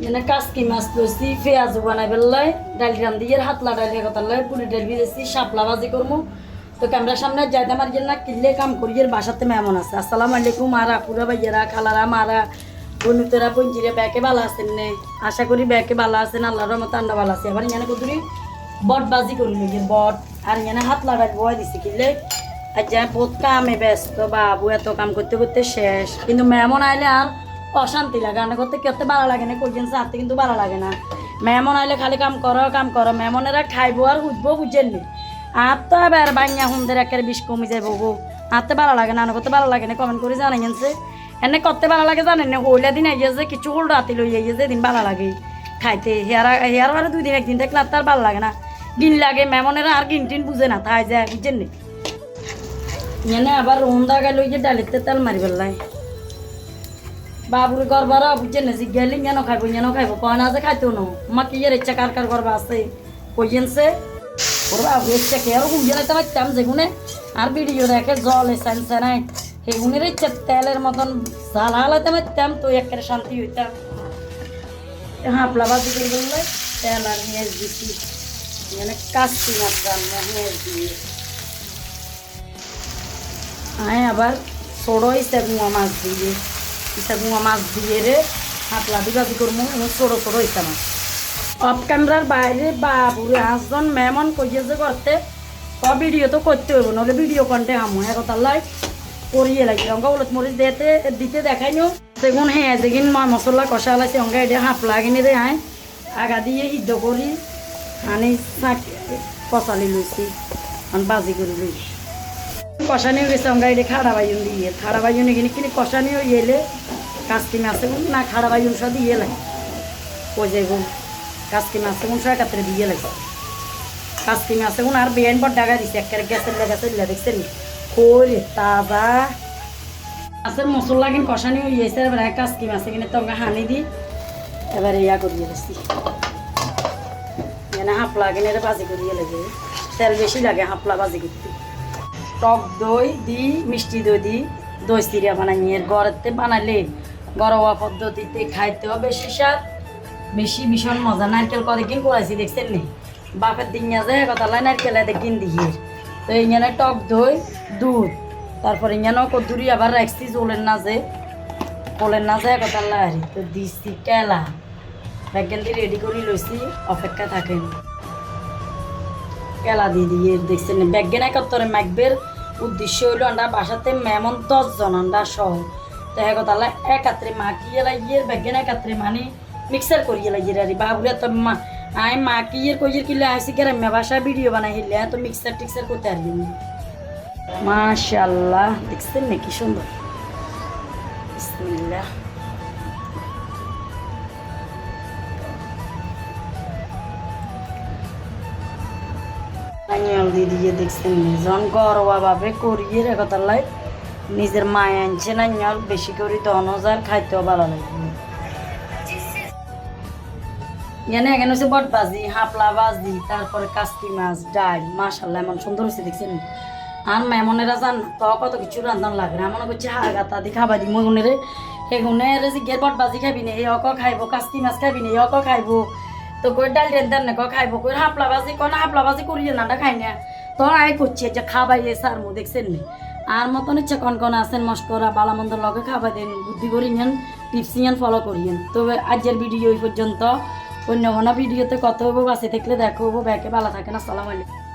এনে কাসকি মাছ লইছি পেঁয়াজ বানাই ফেললাই ডাল রান্ধি হাতলা ডাল কথা লাই পুরি ডাল ভিজেছি শাপলা ভাজি করবো তো ক্যামেরার সামনে যাইতে আমার গেল না কিনলে কাম করি বাসাতে মেমন আছে আসসালামু আলাইকুম আর আপুরা ভাইয়েরা খালারা মারা বন্ধুতেরা পঞ্জিরে ব্যাকে ভালো আছেন নে আশা করি ব্যাকে ভালো আছেন আল্লাহর রহমতে আন্ডা ভালো আছে আবার এখানে কতুরি বট বাজি করি লইয়ের বট আর এখানে হাত লাগাই বয় দিছি কিনলে আর যা বহুত কামে ব্যস্ত বাবু এত কাম করতে করতে শেষ কিন্তু মেমন আইলে আর অশান্তি লাগে রান্না করতে কেতে ভালো লাগে না কইছেন হাতে কিন্তু ভালো লাগে না মেমন আইলে খালি কাম করো মেমনেরা খাইবো আর উঠবো বুঝছেন নি আর তো এবার বাঙা হুমদের একের বিষ কমে যাবো গো হাতে ভালো লাগে না করতে ভালো লাগে না কমেন্ট করে জানাইছে এনে করতে ভালো লাগে জানেন না হইলে দিন আইয়ে যে কিছু হল রাতে লই আইয়ে যে দিন ভালো লাগে খাইতে হেয়ার আর 2 দিন একদিন থাকলে আর তার ভালো লাগে না গিন লাগে মেমনেরা আর গিন টিন বুঝে না তাই যায় বুঝছেন নি এনে আবার রোন্দা গেল যে ডালিতে তেল মারি ফেললাই বাবুর গরবারা বুঝছেন না জিজ্ঞালি যেন খাইব কয় না যে খাইতো না মাকে ইয়ের ইচ্ছা কার গরবা আছে কইছেনছে ওর বাবু ইচ্ছা কে আর বুঝে না পারতাম যেগুনে আর ভিডিও দেখে জল এসেছে নাই সেগুনের ইচ্ছা তেলের মতন ঝাল হালাতে পারতাম তো একের শান্তি হইতাম হাঁপলা বাজি করে বললে তেল আর মেঁয়াজ দিছি মানে কাস্তি মাছ রান্না মেঁয়াজ দিয়ে আয় আবার ছোড়ো ইচ্ছা মাছ দিয়ে ইচ্ছা মাছ দিয়ে রে হাতলা দি বাজি করবো ছোটো ইচ্ছা মাছ অফ ক্যামেরার বাইরে বাবুরে হাসজন মেমন কইয়ে যে করতে ভিডিও তো করতে হইব নাহলে ভিডিও কন্টে হামো একতার লাই করিয়ে লাগে অঙ্কা উলত মরিচ দিতে দেখাই নিও সেগুন হ্যাঁ যেদিন মশলা কষা লাইছে অঙ্কা এটা হাঁপলা কিনে দে হাই আগা দিয়ে সিদ্ধ করি আনি কষালি লইছি বাজি করে লই কষানি গেছে অঙ্গা এটা খাড়া বাইন দিয়ে খাড়া বাইন কিনে কষানি এলে কাস্তি মাছ না খাড়া বাইন সব দিয়ে লাগে কই যাইব কাস্তি মাছ সব একাত্রে দিয়ে লাগে কাস্তি মাছ আর বেআইন পর ডাকা দিছে একের গ্যাসের দেখছেন কই তাজা মাছের মশলা কিনে কষানি হয়েছে এবার কাস্তি মাছে কিনে তো হানি দি এবার ইয়া করিয়ে দিচ্ছি মানে হাঁপলা কিনে বাজি করিয়ে লাগে তেল বেশি লাগে হাঁপলা বাজি করতে টক দই দি মিষ্টি দই দি দই চিরা বানাই ঘরেতে বানাইলে ঘরোয়া পদ্ধতিতে খাইতেও বেশি স্বাদ বেশি ভীষণ মজা নারকেল কতদিন করাইছি দেখছেন নি বাপের দিন যায় কথালাই নারকেল কিন দিয়ে তো এইখানে টক দই দুধ তারপরে এখানেও কদুরি আবার রাখছি কোলের না যায় কথালাই তো দিচ্ছি কেলা ব্যাগেন দিয়ে রেডি করে লইছি অপেক্ষা থাকেন কেলা দিয়ে দেখছেন ব্যাগেন একাত্তরে মাইকবের উদ্দেশ্য হইল আমরা বাসাতে মেমন 10 জন আমরা সহ তো একতালা একাত্রে মাখিয়ে লাগিয়ে ব্যাগেন একাত্রে মানে মিক্সার করিয়ে লাগিয়ে আর বাবুরা তো মাখিয়ে কইয়ের কিলে আইসি গ্রাম্য ভাষা ভিডিও বানাই হিলে তো মিক্সার টিক্সার করতে পারবি না মাশাআল্লাহ দেখছেন নাকি সুন্দর বিসমিল্লাহ আঙুল দিয়ে দেখছেন জন ঘরোয়া ভাবে করিয়ে একতার লাই নিজের মায় আনছে না আঙুল বেশি করে 10,000 খাইতেও ভালো লাগবে এখানে হচ্ছে বট বাজি হাঁপলা বাজি তারপরে কাস্তি মাছ ডাল মাশাআল্লাহ এমন সুন্দর হচ্ছে দেখছেন আর মেমনেরা জান তো কত কিছু রান্ধন লাগে না মনে করছে হাগাতা দি খাবা দি মগুনেরে সেগুনের জিগের বট বাজি খাবি না এই অক খাইব কাস্তি মাছ খাবি না এই অক খাইব তো কই ডাল রেন্দার না খাইব কই হাঁপলা বাজি কোন হাঁপলা বাজি করিয়ে নাটা খাই না তো আয় করছে যে খাবাই সার মু দেখছেন নি আর মতন ইচ্ছা কন আছেন মস্করা বালামন্দর লগে খাবার দেন বুদ্ধি করিয়েন টিপসিয়ান ফলো করিয়েন তবে আজকের ভিডিও এই পর্যন্ত অন্য কোনো ভিডিওতে কত হবো বাসে থাকলে দেখো ব্যাকে ভালো থাকেন আসসালামু আলাইকুম।